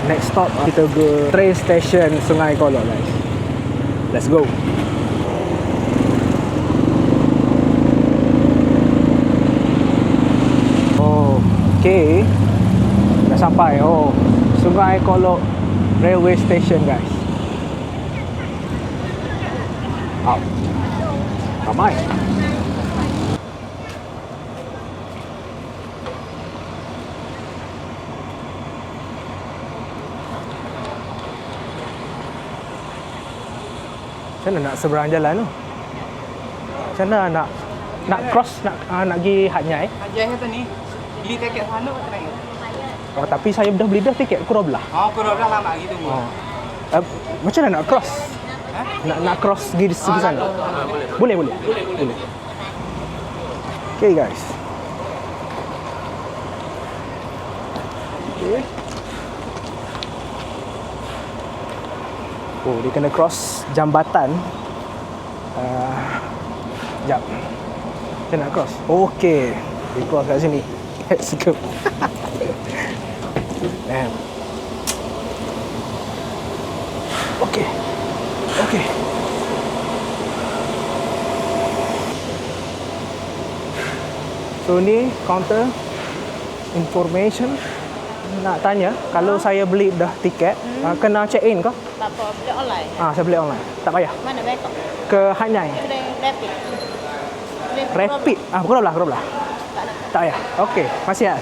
Next stop kita ke train station Sungai Kolok guys. Let's go. Oh, okay. Dah sampai. Oh, Sungai Kolok Railway Station guys. Wow. Ramai. Macam mana nak seberang jalan tu? Macam mana nak cross, nak pergi Hat Nyai? Hat Nyai kata ni, beli tiket sana kata naik. Oh, tapi saya dah beli dah tiket Kurau Belah. Oh, Kurau Belah lama gitu. Oh. Macam mana nak cross? Nak cross pergi sana? Boleh. Okay guys. Okay. Oh, dia kena cross jambatan. Sekejap. Dia nak cross. Okay. Dia cross kat sini. Let's go. Okay. So ni counter information. Nak tanya, kalau saya beli dah tiket, kena check in ke? Tak apa, beli online. Saya beli online. Tak payah. Mana Bangkok? Ke Hat Nyai. Beli rapid. Rapid. Kurau Belah. Tak nak. Tak payah. Okey, masih ah.